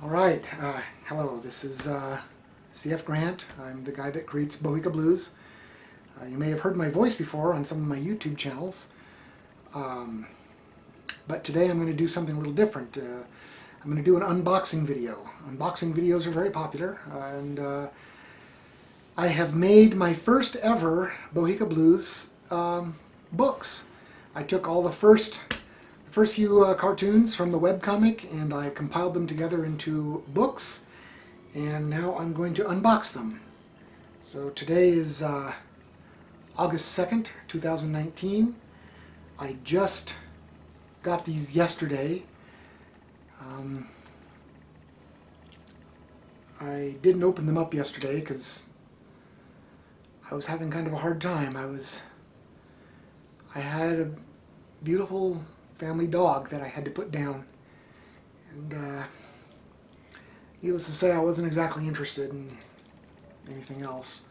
Alright, hello, this is CF Grant. I'm the guy that creates BOHICA Blues. You may have heard my voice before on some of my YouTube channels. But today I'm going to do something a little different. I'm going to do an unboxing video. Unboxing videos are very popular, and I have made my first ever BOHICA Blues books. I took all the first few cartoons from the webcomic and I compiled them together into books, and now I'm going to unbox them. So today is August 2nd, 2019. I just got these yesterday. I didn't open them up yesterday because I was having kind of a hard time. I had a beautiful family dog that I had to put down, and needless to say, I wasn't exactly interested in anything else.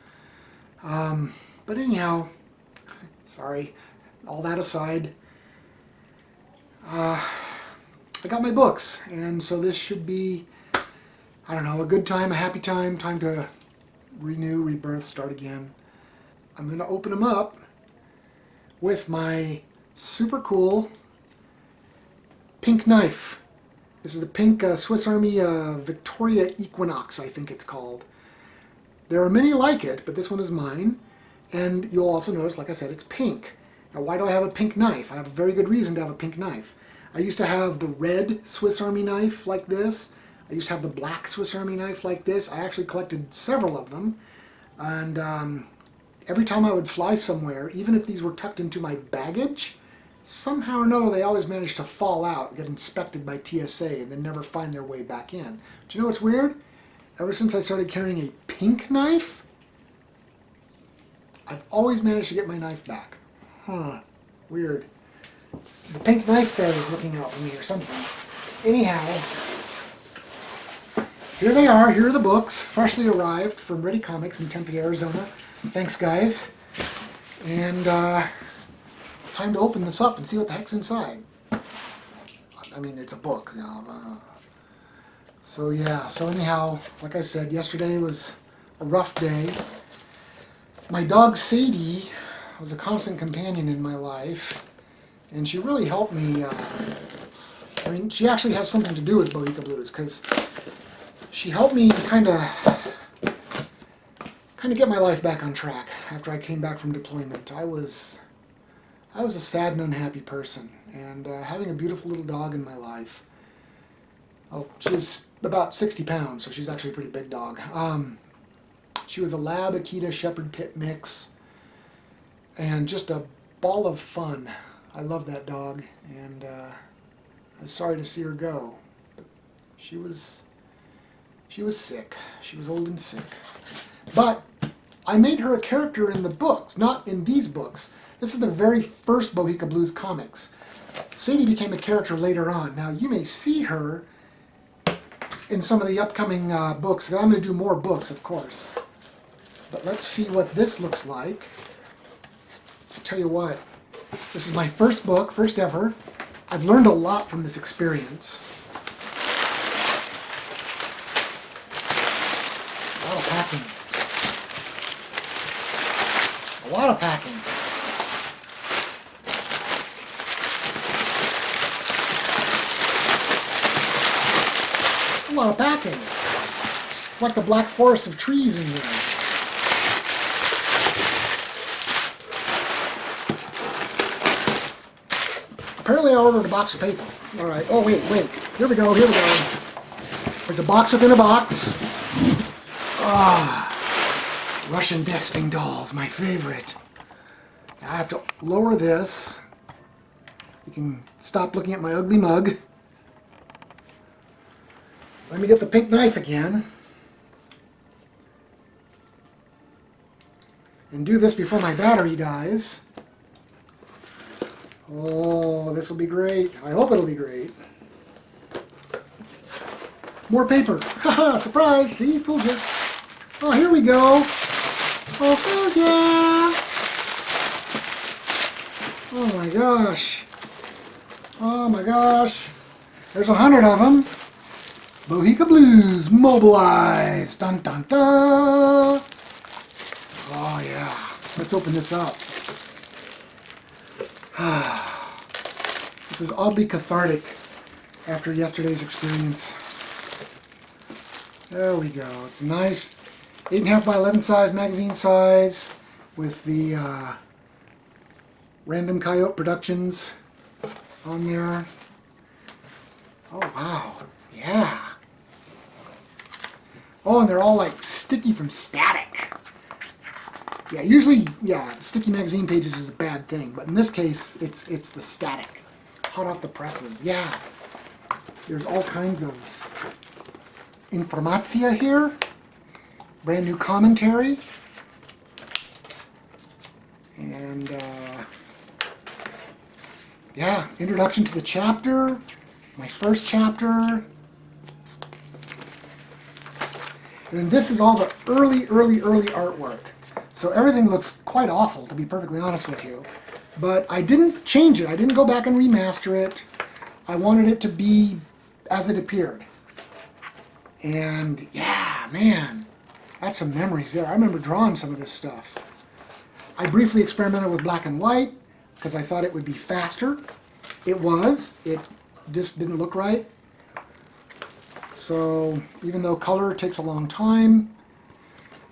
But anyhow, sorry, all that aside, I got my books, and so this should be, I don't know, a good time, a happy time, time to renew, rebirth, start again. I'm going to open them up with my super cool pink knife. This is a pink Swiss Army Victoria Equinox, I think it's called. There are many like it, but this one is mine. And you'll also notice, like I said, it's pink. Now, why do I have a pink knife? I have a very good reason to have a pink knife. I used to have the red Swiss Army knife like this. I used to have the black Swiss Army knife like this. I actually collected several of them. And every time I would fly somewhere, even if these were tucked into my baggage, somehow or another they always managed to fall out, get inspected by TSA, and then never find their way back in. But you know what's weird? Ever since I started carrying a pink knife, I've always managed to get my knife back. Huh. Weird. The pink knife fairy is looking out for me or something. Anyhow, here they are. Here are the books, freshly arrived from Ready Comics in Tempe, Arizona. Thanks, guys. And time to open this up and see what the heck's inside. I mean, it's a book, you know. So yeah, so anyhow, like I said, yesterday was a rough day. My dog Sadie was a constant companion in my life, and she really helped me. I mean, she actually has something to do with BOHICA Blues, because she helped me kind of get my life back on track after I came back from deployment. I was a sad and unhappy person, and having a beautiful little dog in my life. Oh, she's about 60 pounds, so she's actually a pretty big dog. She was a Lab Akita Shepherd Pit mix, and just a ball of fun. I love that dog, and I was sorry to see her go. But she was sick. She was old and sick. But I made her a character in the books, not in these books. This is the very first BOHICA Blues comics. Sadie became a character later on. Now, you may see her in some of the upcoming books. I'm going to do more books, of course. But let's see what this looks like. I'll tell you what, this is my first book, first ever. I've learned a lot from this experience. A lot of packing. A lot of packing. A lot of packing. It's like the black forest of trees in here. Apparently I ordered a box of paper. Alright, oh wait, here we go. There's a box within a box. Russian nesting dolls, my favorite. Now I have to lower this. You can stop looking at my ugly mug. Let me get the pink knife again. And do this before my battery dies. Oh, this will be great. I hope it'll be great. More paper. Haha, surprise. See, fooled you. Oh, here we go. Oh, fooled ya. Oh my gosh. Oh my gosh. There's 100 of them. BOHICA Blues, mobilize! Dun dun dun! Oh yeah, let's open this up. This is oddly cathartic after yesterday's experience. There we go. It's nice 8.5 by 11 size, magazine size, with the Random Coyote Productions on there. Oh wow, yeah. Oh, and they're all like sticky from static. Yeah, usually, yeah, sticky magazine pages is a bad thing, but in this case, it's the static, hot off the presses. Yeah, there's all kinds of informatia here. Brand new commentary, and yeah, introduction to the chapter, my first chapter. And then this is all the early artwork. So everything looks quite awful, to be perfectly honest with you. But I didn't change it. I didn't go back and remaster it. I wanted it to be as it appeared. And yeah, man, that's some memories there. I remember drawing some of this stuff. I briefly experimented with black and white because I thought it would be faster. It was. It just didn't look right. So even though color takes a long time,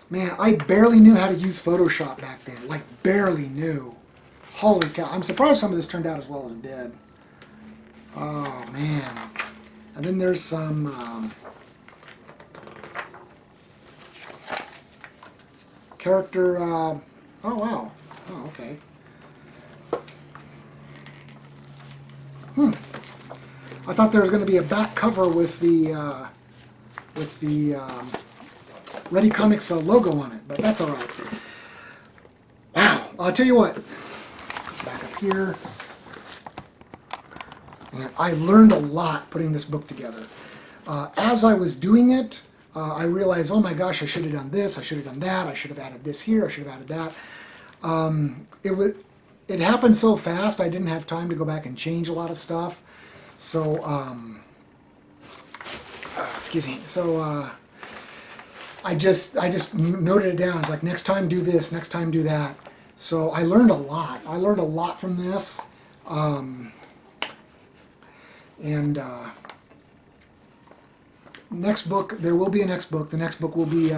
man, I barely knew how to use Photoshop back then. Like, barely knew. Holy cow. I'm surprised some of this turned out as well as it did. Oh, man. And then there's some character... oh, wow. Oh, okay. I thought there was going to be a back cover with the Ready Comics logo on it, but that's all right. Wow! I'll tell you what. Back up here, and I learned a lot putting this book together. As I was doing it, I realized, oh my gosh, I should have done this, I should have done that, I should have added this here, I should have added that. It happened so fast, I didn't have time to go back and change a lot of stuff. So, excuse me. So, I just noted it down. It's like, next time do this, next time do that. So I learned a lot. I learned a lot from this. Next book, there will be a next book. The next book will be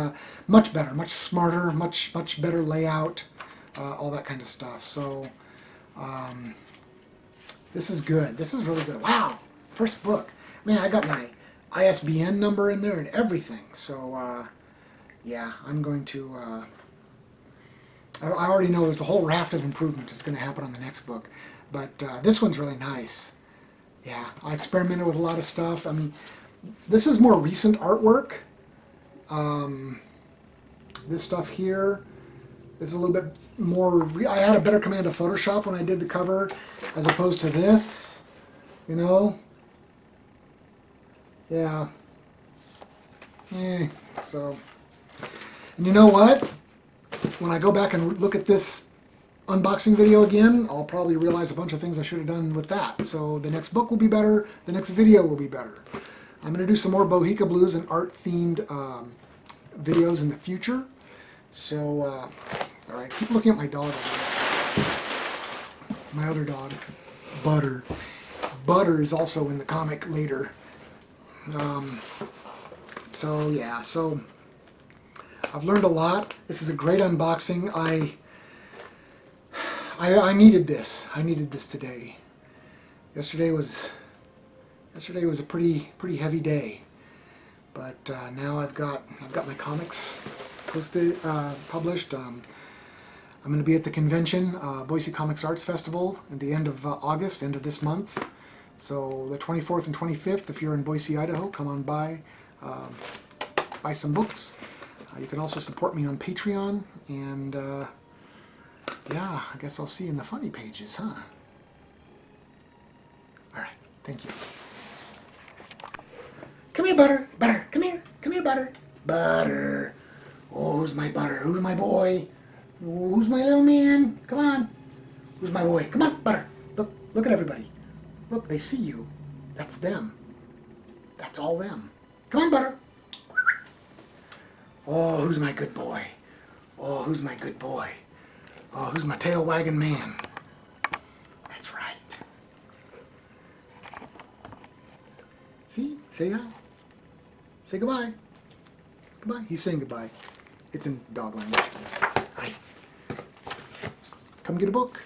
much better, much smarter, much better layout, all that kind of stuff. So this is good. This is really good. Wow, first book. Man, I got my ISBN number in there and everything. So yeah, I'm going to... I already know there's a whole raft of improvement that's going to happen on the next book. But this one's really nice. Yeah, I experimented with a lot of stuff. I mean, this is more recent artwork. This stuff here is a little bit more... I had a better command of Photoshop when I did the cover as opposed to this, you know? Yeah. So... And you know what? When I go back and look at this unboxing video again, I'll probably realize a bunch of things I should have done with that. So the next book will be better, the next video will be better. I'm going to do some more BOHICA Blues and art-themed videos in the future. So, sorry, I keep looking at my dog. My other dog, Butter. Butter is also in the comic later. So, yeah, so... I've learned a lot. This is a great unboxing. I needed this. I needed this today. Yesterday was a pretty heavy day. But now I've got my comics published. I'm going to be at the convention, Boise Comics Arts Festival, at the end of August, end of this month. So the 24th and 25th, if you're in Boise, Idaho, come on by, buy some books. You can also support me on Patreon, and yeah, I guess I'll see you in the funny pages, huh? Alright, thank you. Come here, Butter. Butter, come here. Come here, Butter. Butter. Oh, who's my Butter? Who's my boy? Who's my little man? Come on. Who's my boy? Come on, Butter. Look at everybody. Look, they see you. That's them. That's all them. Come on, Butter. Oh, who's my good boy? Oh, who's my good boy? Oh, who's my tail wagging man? That's right. See? Say hi. Say goodbye. Goodbye. He's saying goodbye. It's in dog language. Hi. Come get a book.